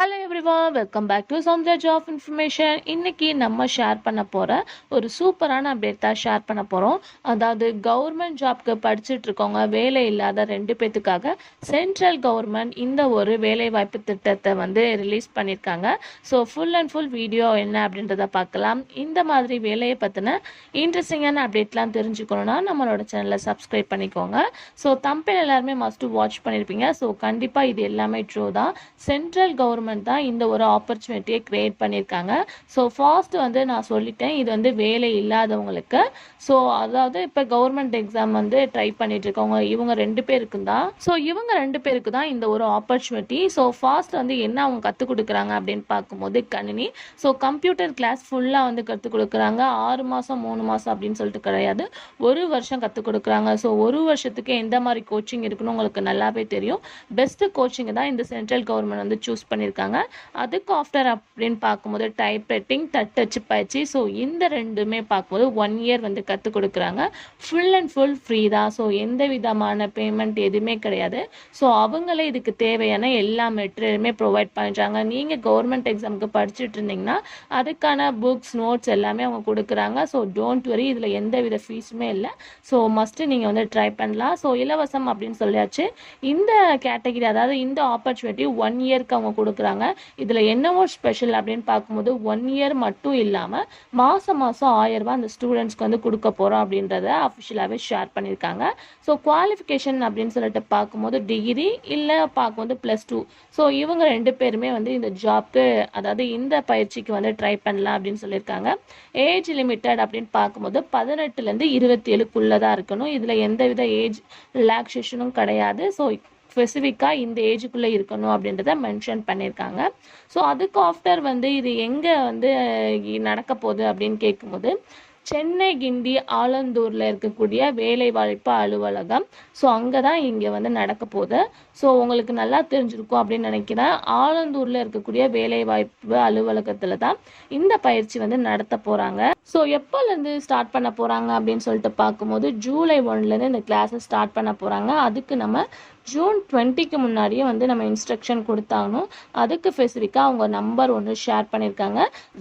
Hello everyone, welcome back to Soundarya job information. இன்னைக்கு நம்ம share பண்ண போகிற ஒரு சூப்பரான அப்டேட் தான் ஷேர் பண்ண போகிறோம். அதாவது கவர்மெண்ட் ஜாப்க்கு படிச்சுட்டு இருக்கவங்க, வேலை இல்லாத 2 பேத்துக்காக சென்ட்ரல் கவர்மெண்ட் இந்த ஒரு வேலைவாய்ப்பு திட்டத்தை வந்து ரிலீஸ் பண்ணியிருக்காங்க. So full and full video என்ன அப்படின்றத பார்க்கலாம். இந்த மாதிரி வேலையை பற்றின இன்ட்ரெஸ்டிங்கான அப்டேட்லாம் தெரிஞ்சுக்கணுன்னா நம்மளோட சேனலை சப்ஸ்கிரைப் பண்ணிக்கோங்க. ஸோ தம்பில் எல்லாருமே மஸ்ட்டு வாட்ச் பண்ணியிருப்பீங்க. ஸோ கண்டிப்பாக இது எல்லாமே ட்ரூ தான். சென்ட்ரல் கவர்மெண்ட் தான் இந்த ஒரு ஆப்பர்ச்சுனிட்டியை கிரியேட் பண்ணியிருக்காங்க. ஸோ ஃபர்ஸ்ட் வந்து நான் சொல்லிட்டேன், இது வந்து வேலை இல்லாதவங்களுக்கு. ஸோ அதாவது இப்போ கவர்மெண்ட் எக்ஸாம் வந்து ட்ரை பண்ணிட்டு இருக்கவங்க இவங்க 2 பேருக்கு தான். ஸோ இவங்க 2 பேருக்கு தான் இந்த ஒரு ஆப்பர்ச்சுனிட்டி. ஸோ ஃபர்ஸ்ட் வந்து என்ன அவங்க கற்றுக் கொடுக்குறாங்க அப்படின்னு பார்க்கும்போது கணினி. ஸோ கம்ப்யூட்டர் கிளாஸ் ஃபுல்லாக வந்து கற்றுக் கொடுக்குறாங்க. 6 மாதம் 3 மாதம் அப்படின்னு சொல்லிட்டு கிடையாது, 1 வருஷம் கற்றுக் கொடுக்குறாங்க. ஸோ 1 வருஷத்துக்கு எந்த மாதிரி கோச்சிங் இருக்குன்னு உங்களுக்கு நல்லாவே தெரியும். பெஸ்ட் கோச்சிங் தான் இந்த சென்ட்ரல் கவர்மெண்ட் வந்து சூஸ் பண்ணியிருக்காங்க. அதுக்கு ஆஃப்டர் அப்படின்னு பார்க்கும்போது டைப் ரைட்டிங், தட்டச்சு பயிற்சி. ஸோ இந்த ரெண்டுமே பார்க்கும்போது 1 இயர் வந்து கற்றுக் கொடுக்குறாங்க. ஃபுல் அண்ட் ஃபுல் ஃப்ரீ தான். ஸோ எந்த விதமான பேமெண்ட் எதுவுமே கிடையாது. ஸோ அவங்களே இதுக்கு தேவையான எல்லா மெட்டீரியலுமே ப்ரொவைட் பண்ணுறாங்க. நீங்கள் கவர்மெண்ட் எக்ஸாமுக்கு படிச்சுட்டு இருந்தீங்கன்னா அதுக்கான புக்ஸ், நோட்ஸ் எல்லாமே அவங்க கொடுக்குறாங்க. ஸோ டோன்ட் வரி, இதில் எந்த வித ஃபீஸுமே இல்லை. ஸோ மஸ்ட்டு நீங்கள் வந்து ட்ரை பண்ணலாம். ஸோ இலவசம் அப்படின்னு சொல்லியாச்சு. இந்த கேட்டகிரி அதாவது இந்த ஆப்பர்ச்சுனிட்டி 1 இயர்க்கு அவங்க கொடுக்குறாங்க. இதில் என்னவோ ஸ்பெஷல் அப்படின்னு பார்க்கும்போது 1 இயர் மட்டும் இல்லாமல் மாதம் 1000 ரூபாய் அந்த ஸ்டூடெண்ட்ஸ்க்கு வந்து கொடுக்க போகிறோம் அப்படின்றத அஃபிஷியலாகவே ஷேர் பண்ணியிருக்காங்க. ஸோ குவாலிஃபிகேஷன் அப்படின்னு சொல்லிட்டு பார்க்கும்போது டிகிரி இல்லை பார்க்கும்போது +2. ஸோ இவங்க 2 பேருமே வந்து இந்த ஜாப்க்கு அதாவது இந்த பயிற்சிக்கு வந்து ட்ரை பண்ணலாம் அப்படின்னு சொல்லியிருக்காங்க. ஏஜ் லிமிட்டட் அப்படின்னு பார்க்கும்போது 18லேருந்து 27க்குள்ளே தான் இருக்கணும். இதில் எந்தவித ஏஜ் ரிலாக்ஸேஷனும் கிடையாது. ஸோ ஸ்பெசிஃபிக்காக இந்த ஏஜுக்குள்ளே இருக்கணும் அப்படின்றத மென்ஷன் பண்ணியிருக்காங்க. ஸோ அதுக்கு ஆஃப்டர் வந்து இது எங்கே வந்து நடக்க போகுது அப்படின்னு கேட்கும்போது சென்னை, கிண்டி, ஆலந்தூரில் இருக்கக்கூடிய வேலைவாய்ப்பு அலுவலகம். ஸோ அங்கே தான் இங்கே வந்து நடக்க போகுது. ஸோ உங்களுக்கு நல்லா தெரிஞ்சிருக்கும் அப்படின்னு நினைக்கிறேன். ஆலந்தூரில் இருக்கக்கூடிய வேலைவாய்ப்பு அலுவலகத்தில் தான் இந்த பயிற்சி வந்து நடத்த போகிறாங்க. ஸோ எப்போலேருந்து ஸ்டார்ட் பண்ண போகிறாங்க அப்படின்னு சொல்லிட்டு பார்க்கும்போது ஜூலை 1லேருந்து இந்த கிளாஸை ஸ்டார்ட் பண்ண போகிறாங்க. அதுக்கு நம்ம ஜூன் 20க்கு முன்னாடியே வந்து நம்ம இன்ஸ்ட்ரக்ஷன் கொடுத்தாகணும். அதுக்கு ஸ்பெசிஃபிக்காக அவங்க நம்பர் ஒன்று ஷேர் பண்ணியிருக்காங்க,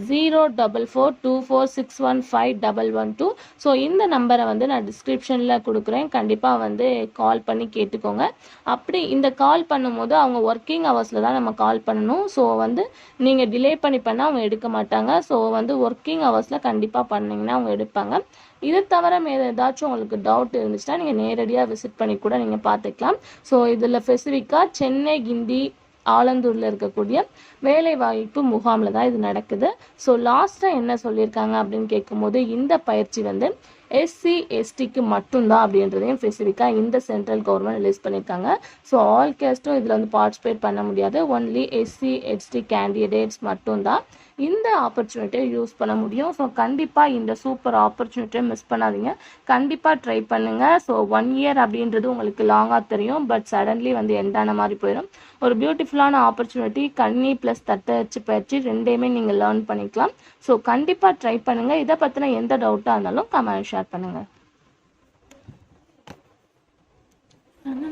04424615112. ஸோ இந்த நம்பரை வந்து நான் டிஸ்கிரிப்ஷனில் கொடுக்குறேன். கண்டிப்பாக வந்து கால் பண்ணி கேட்டுக்கோங்க. அப்படி இந்த கால் பண்ணும்போது அவங்க ஒர்க்கிங் ஹவர்ஸில் தான் நம்ம கால் பண்ணணும். ஸோ வந்து நீங்கள் டிலே பண்ணால் அவங்க எடுக்க மாட்டாங்க. ஸோ வந்து ஒர்க்கிங் ஹவர்ஸில் கண்டிப்பாக பண்ணிங்கன்னா அவங்க எடுப்பாங்க. இது தவிர ஏதாச்சும் உங்களுக்கு டவுட் இருந்துச்சுன்னா நீங்கள் நேரடியாக விசிட் பண்ணி கூட நீங்கள் பார்த்துக்கலாம். ஸோ இதில் ஸ்பெசிஃபிக்காக சென்னை, கிண்டி, ஆலந்தூரில் இருக்கக்கூடிய வேலைவாய்ப்பு முகாமில் தான் இது நடக்குது. ஸோ லாஸ்ட்டாக என்ன சொல்லியிருக்காங்க அப்படின்னு கேட்கும்போது இந்த பயிற்சி வந்து SC STக்கு மட்டும்தான் அப்படின்றதையும் ஸ்பெசிஃபிக்காக இந்த சென்ட்ரல் கவர்மெண்ட் ரிலீஸ் பண்ணியிருக்காங்க. ஸோ ஆல் கேஸ்ட்டும் இதில் வந்து பார்ட்டிசிபேட் பண்ண முடியாது. ஒன்லி SC ST கேண்டிடேட்ஸ் மட்டும்தான் இந்த ஆப்பர்ச்சுனிட்டியை யூஸ் பண்ண முடியும். ஸோ கண்டிப்பாக இந்த சூப்பர் ஆப்பர்ச்சுனிட்டியை மிஸ் பண்ணாதீங்க. கண்டிப்பாக ட்ரை பண்ணுங்கள். ஸோ 1 இயர் அப்படின்றது உங்களுக்கு லாங்காக தெரியும், பட் சடன்லி வந்து எண்டான மாதிரி போயிடும். ஒரு பியூட்டிஃபுல்லான ஆப்பர்ச்சுனிட்டி. கணினி ப்ளஸ் தட்டச்சு பயிற்சி ரெண்டையுமே நீங்கள் லேர்ன் பண்ணிக்கலாம். ஸோ கண்டிப்பாக ட்ரை பண்ணுங்கள். இதை பற்றின எந்த டவுட்டாக இருந்தாலும் கமெண்ட் ஷேர் பண்ணுங்கள்.